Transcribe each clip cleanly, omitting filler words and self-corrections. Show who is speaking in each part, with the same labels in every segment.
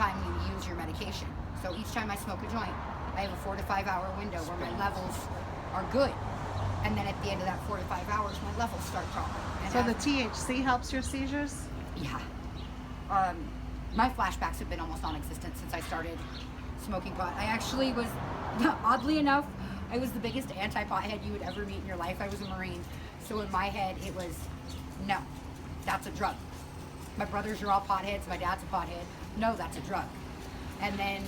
Speaker 1: time you use your medication. So each time I smoke a joint, I have a 4 to 5 hour window where my levels are good. And then at the end of that 4 to 5 hours, my levels start dropping. And
Speaker 2: So the THC helps your seizures?
Speaker 1: Yeah. My flashbacks have been almost non-existent since I started smoking pot. I actually was, oddly enough, I was the biggest anti-pothead you would ever meet in your life. I was a Marine. So in my head, it was, no, that's a drug. My brothers are all potheads. My dad's a pothead. No, that's a drug. And then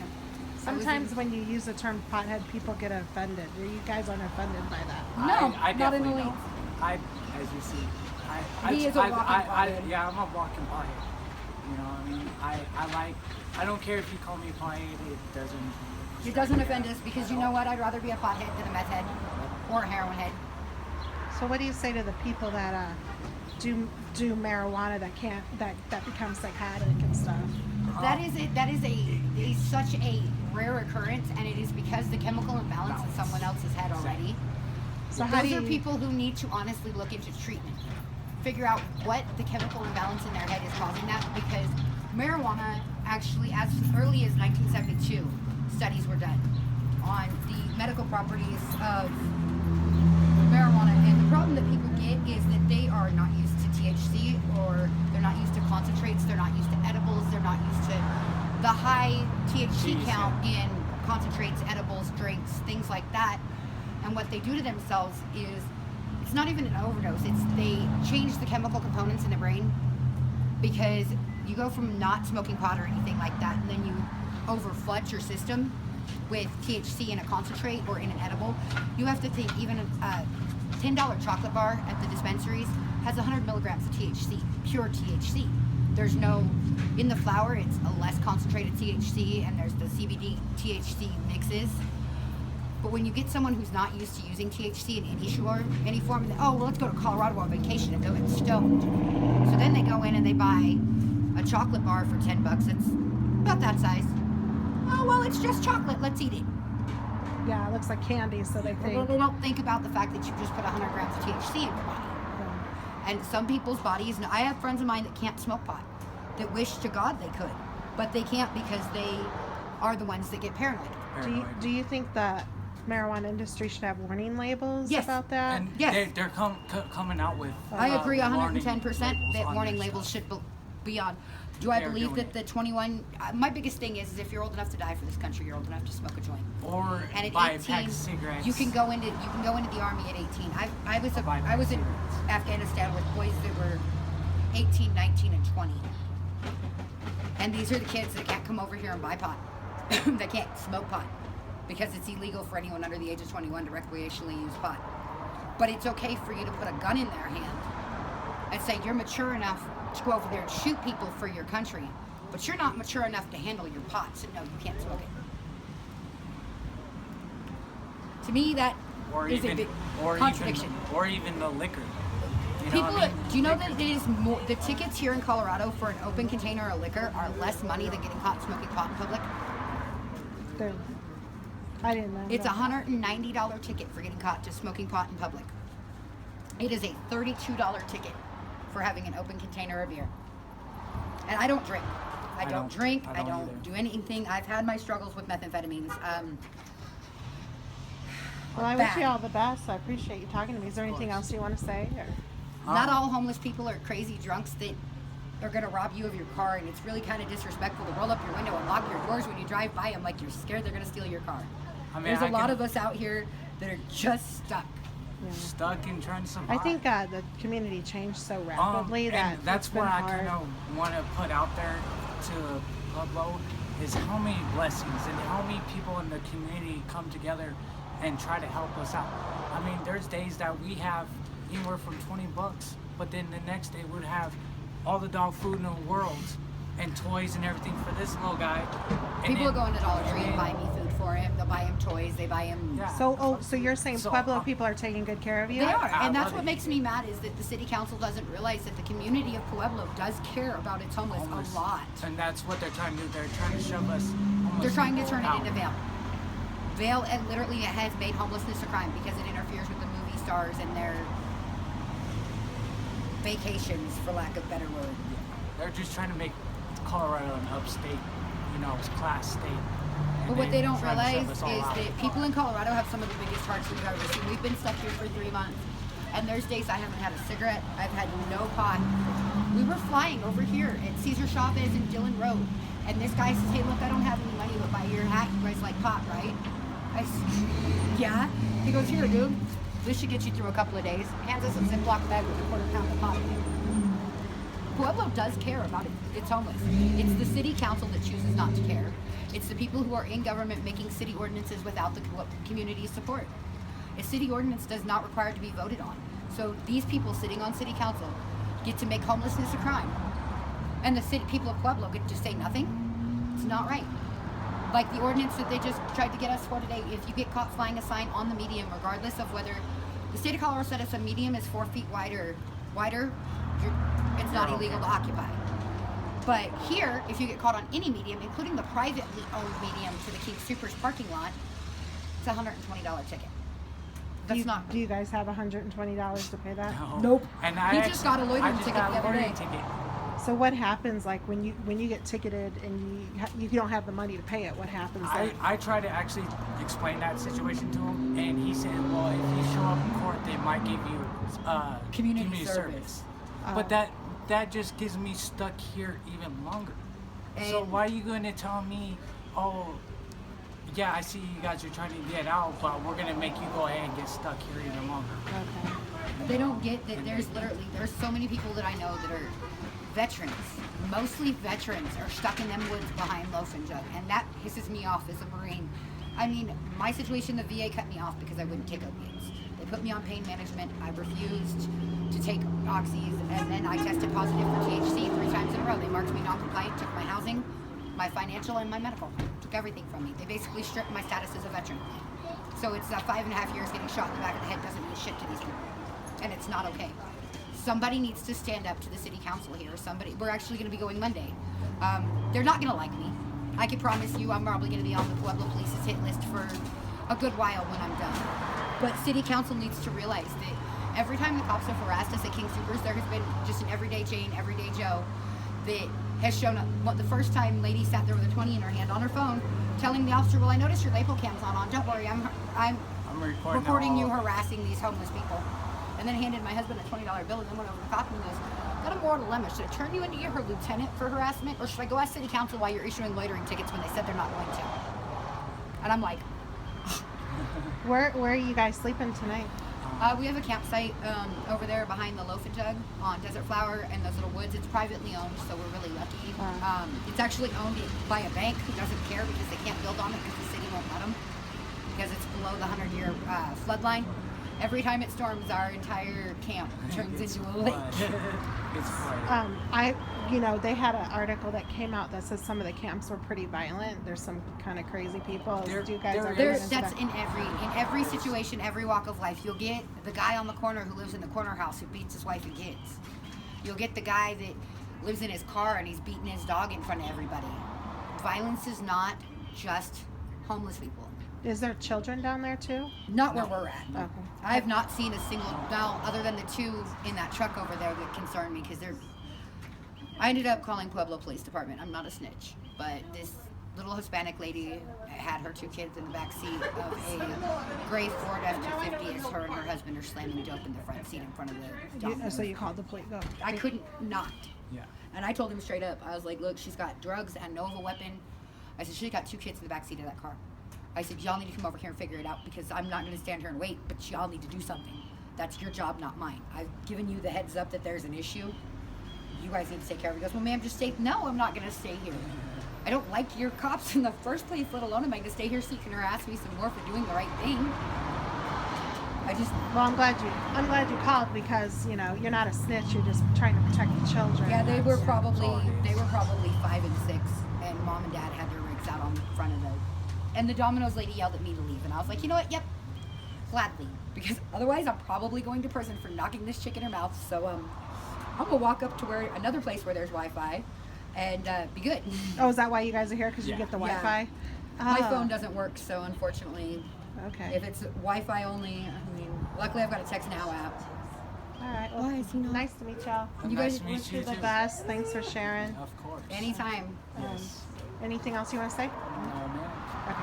Speaker 2: sometimes when you use the term pothead, people get offended. You guys aren't offended by that.
Speaker 1: No,
Speaker 3: I
Speaker 1: not in the
Speaker 3: definitely
Speaker 1: least.
Speaker 3: know. As you see,
Speaker 1: He is a walking pothead.
Speaker 3: Yeah, I'm a walking pothead. You know, I mean, I don't care if you call me a pothead.
Speaker 1: It doesn't offend us because you know what? I'd rather be a pothead than a meth head or a heroin head.
Speaker 2: So what do you say to the people that do marijuana that become psychotic and stuff?
Speaker 1: That is such a rare occurrence, and it is because the chemical imbalance in someone else's head already.
Speaker 2: So
Speaker 1: Those are people who need to honestly look into treatment, figure out what the chemical imbalance in their head is causing that, because marijuana actually, as early as 1972, studies were done on the medical properties of marijuana, and the problem that people get is that they are not used to THC, or they're not used to concentrates, they're not used to edibles, they're not used to the high THC count in concentrates, edibles, drinks, things like that. And what they do to themselves is, it's not even an overdose, it's they change the chemical components in the brain, because you go from not smoking pot or anything like that, and then you overflood your system with THC in a concentrate or in an edible. You have to think even a $10 chocolate bar at the dispensaries has 100 milligrams of THC, pure THC. There's no, in the flower it's a less concentrated THC, and there's the CBD THC mixes. But when you get someone who's not used to using THC in any form, oh, well, let's go to Colorado on vacation and go get stoned. So then they go in and they buy a chocolate bar for $10. It's about that size. Oh, well, it's just chocolate. Let's eat it.
Speaker 2: Yeah, it looks like candy, so they think.
Speaker 1: They don't think about the fact that you just put 100 grams of THC in your body.
Speaker 2: Yeah.
Speaker 1: And some people's bodies, I have friends of mine that can't smoke pot, that wish to God they could, but they can't because they are the ones that get paranoid.
Speaker 2: Do you think the marijuana industry should have warning labels about that?
Speaker 3: And
Speaker 1: Yes.
Speaker 3: they're coming out with.
Speaker 1: I agree
Speaker 3: warning
Speaker 1: 110% that
Speaker 3: labels
Speaker 1: warning
Speaker 3: on their
Speaker 1: labels
Speaker 3: stuff.
Speaker 1: should be on. Do I
Speaker 3: They're
Speaker 1: believe
Speaker 3: doing
Speaker 1: that the 21, my biggest thing is if you're old enough to die for this country, you're old enough to smoke a joint.
Speaker 3: Or
Speaker 1: And at
Speaker 3: buy a
Speaker 1: 18,
Speaker 3: pack of cigarettes.
Speaker 1: you can go into the army at 18. I was in Afghanistan with boys that were 18, 19, and 20. And these are the kids that can't come over here and buy pot. They can't smoke pot because it's illegal for anyone under the age of 21 to recreationally use pot. But it's okay for you to put a gun in their hand and say you're mature enough to go over there and shoot people for your country, but you're not mature enough to handle your pot, so no, you can't smoke it. To me, that is a big contradiction.
Speaker 3: Or even the liquor. You know
Speaker 1: People,
Speaker 3: what I mean?
Speaker 1: do you know that it is more, the tickets here in Colorado for an open container of liquor are less money than getting caught smoking pot in public?
Speaker 2: I didn't know.
Speaker 1: It's a $190 ticket for getting caught just smoking pot in public. It is a $32 ticket for having an open container of beer. And I don't drink. I don't drink. I don't
Speaker 3: either.
Speaker 1: do anything. I've had my struggles with methamphetamines.
Speaker 2: Well, I wish you all the best. I appreciate you talking to me. Is there anything else you want to say? Or?
Speaker 1: Not all homeless people are crazy drunks that are going to rob you of your car, and it's really kind of disrespectful to roll up your window and lock your doors when you drive by them like you're scared they're going to steal your car.
Speaker 3: I mean,
Speaker 1: There's a lot of us out here that are just stuck.
Speaker 2: Yeah.
Speaker 3: Stuck and trying to survive.
Speaker 2: I think the community changed so rapidly that
Speaker 3: and that's
Speaker 2: it's been
Speaker 3: what I
Speaker 2: hard.
Speaker 3: kind of want to put out there to Pueblo is how many blessings and how many people in the community come together and try to help us out. I mean, there's days that we have anywhere from $20, but then the next day we'd have all the dog food in the world and toys and everything for this little guy.
Speaker 1: People are going to Dollar Tree and buying me food for him. They'll buy him toys. They buy him.
Speaker 3: Yeah.
Speaker 2: So you're saying Pueblo people are taking good care of you?
Speaker 1: They are,
Speaker 3: I
Speaker 1: and that's
Speaker 3: love
Speaker 1: what
Speaker 3: it.
Speaker 1: makes me mad is that the city council doesn't realize that the community of Pueblo does care about its homeless a lot.
Speaker 3: And that's what they're trying to do. They're trying to shove us.
Speaker 1: They're trying to turn it
Speaker 3: out.
Speaker 1: into Vail. Vail, and literally, it has made homelessness a crime because it interferes with the movie stars and their vacations, for lack of a better word.
Speaker 3: They're just trying to make Colorado an upstate, class state. And
Speaker 1: But what they don't
Speaker 3: try to shove
Speaker 1: realize
Speaker 3: us
Speaker 1: is
Speaker 3: all out.
Speaker 1: that people in Colorado have some of the biggest hearts we've ever seen. We've been stuck here for 3 months, and there's days I haven't had a cigarette. I've had no pot. We were flying over here at Cesar Chavez and Dillon Road, and this guy says, "Hey, look, I don't have any money, but buy your hat. You guys like pot, right?" I said, "Yeah." He goes, "Here, dude. This should get you through a couple of days." Hands us a Ziploc bag with a quarter-pound of pot in it. Pueblo does care about its homeless. It's the city council that chooses not to care. It's the people who are in government making city ordinances without the community's support. A city ordinance does not require it to be voted on. So these people sitting on city council get to make homelessness a crime. And the city people of Pueblo get to say nothing? It's not right. Like the ordinance that they just tried to get us for today, if you get caught flying a sign on the medium, regardless of whether the state of Colorado said if a medium is 4 feet wider, it's not illegal to occupy. But here, if you get caught on any medium, including the privately owned medium to the King Supers parking lot, it's a $120 ticket. That's not.
Speaker 2: Do you guys have $120 to pay that?
Speaker 3: No.
Speaker 1: Nope.
Speaker 3: And
Speaker 1: He just got a loitering ticket the other day.
Speaker 2: So what happens like when you get ticketed and you don't have the money to pay it? What happens then?
Speaker 3: I tried to actually explain that situation to him, and he said, well, if you show up in court, they might give you
Speaker 1: Community service.
Speaker 3: But that just gets me stuck here even longer. So
Speaker 1: And-
Speaker 3: why are you going to tell me, oh, yeah, I see you guys are trying to get out, but we're going to make you go ahead and get stuck here even longer.
Speaker 2: Okay.
Speaker 1: They don't get that there's so many people that I know that are veterans, mostly veterans, are stuck in them woods behind Loaf and Jug, and that pisses me off as a Marine. I mean, my situation, the VA cut me off because I wouldn't take opiates. They put me on pain management. I refused to take oxys, and then I tested positive for THC 3 times in a row. They marked me non-compliant, took my housing, my financial, and my medical. Took everything from me. They basically stripped my status as a veteran. So it's 5.5 years getting shot in the back of the head doesn't mean shit to these people, and it's not okay. Somebody needs to stand up to the city council here. We're actually going to be going Monday. They're not going to like me. I can promise you I'm probably going to be on the Pueblo Police's hit list for a good while when I'm done. But city council needs to realize that every time the cops have harassed us at King Supers, there has been just an everyday Jane, everyday Joe that has shown up. Well, the first time lady sat there with a 20 in her hand on her phone telling the officer, well, I noticed your LAPO cam's on. Don't worry, I'm recording you harassing these homeless people. And then handed my husband a $20 bill and then went over to the cop and goes, got a moral dilemma. Should I turn you into her lieutenant for harassment, or should I go ask city council why you're issuing loitering tickets when they said they're not going to? And I'm like,
Speaker 2: Where are you guys sleeping tonight?
Speaker 1: we have a campsite over there behind the Loaf and Jug on Desert Flower and those little woods. It's privately owned, so we're really lucky. It's actually owned by a bank who doesn't care because they can't build on it because the city won't let them, because it's below the 100-year flood line. Every time it storms, our entire camp turns into a lake.
Speaker 3: It's flooded.
Speaker 2: They had an article that came out that says some of the camps were pretty violent. There's some kind of crazy people.
Speaker 3: There-
Speaker 2: Do you guys
Speaker 3: there
Speaker 2: ever
Speaker 3: is.
Speaker 2: get
Speaker 1: That's
Speaker 2: into that?
Speaker 1: in every situation, every walk of life. You'll get the guy on the corner who lives in the corner house who beats his wife and kids. You'll get the guy that lives in his car and he's beating his dog in front of everybody. Violence is not just homeless people.
Speaker 2: Is there children down there too?
Speaker 1: Not where we're at.
Speaker 2: Okay.
Speaker 1: I have not seen a single, now other than the 2 in that truck over there that concern me, because I ended up calling Pueblo Police Department. I'm not a snitch, but this little Hispanic lady had her 2 kids in the back seat of a gray Ford F-250 as her and her husband are slamming dope in the front seat in front of the Domino's.
Speaker 2: So you called the police?
Speaker 1: I couldn't not.
Speaker 3: Yeah.
Speaker 1: And I told him straight up, I was like, look, she's got drugs and know of a weapon. I said, she's got 2 kids in the back seat of that car. I said, y'all need to come over here and figure it out, because I'm not going to stand here and wait, but y'all need to do something. That's your job, not mine. I've given you the heads up that there's an issue. You guys need to take care of it. He goes, well, ma'am, just stay. No, I'm not going to stay here. I don't like your cops in the first place, let alone am I going to stay here so you can harass me some more for doing the right thing.
Speaker 2: Well, I'm glad you called, because you're not a snitch. You're just trying to protect the children.
Speaker 1: Yeah, they were probably
Speaker 3: all it is.
Speaker 1: 5 and 6, and mom and dad had their rigs out on the front of the. And the Domino's lady yelled at me to leave, and I was like, you know what? Yep, gladly, because otherwise I'm probably going to prison for knocking this chick in her mouth. So I'm gonna walk up to another place where there's Wi-Fi, and be good.
Speaker 2: Oh, is that why you guys are here? Because you
Speaker 3: Yeah.
Speaker 2: get the
Speaker 1: Yeah.
Speaker 2: Wi-Fi?
Speaker 1: My
Speaker 2: Oh,
Speaker 1: phone doesn't work, so unfortunately,
Speaker 2: Okay.
Speaker 1: if it's Wi-Fi only, I mean, luckily I've got a Text Now app.
Speaker 2: All right. Well,
Speaker 1: Why is he not?
Speaker 2: nice to meet y'all.
Speaker 1: You
Speaker 3: Nice
Speaker 1: guys
Speaker 3: to meet
Speaker 2: Wish
Speaker 3: you
Speaker 2: you the
Speaker 3: too.
Speaker 2: best. Thanks for sharing.
Speaker 3: Of course.
Speaker 1: Anytime.
Speaker 3: Yes.
Speaker 2: Anything else you want to say?
Speaker 3: No, man.
Speaker 2: Okay.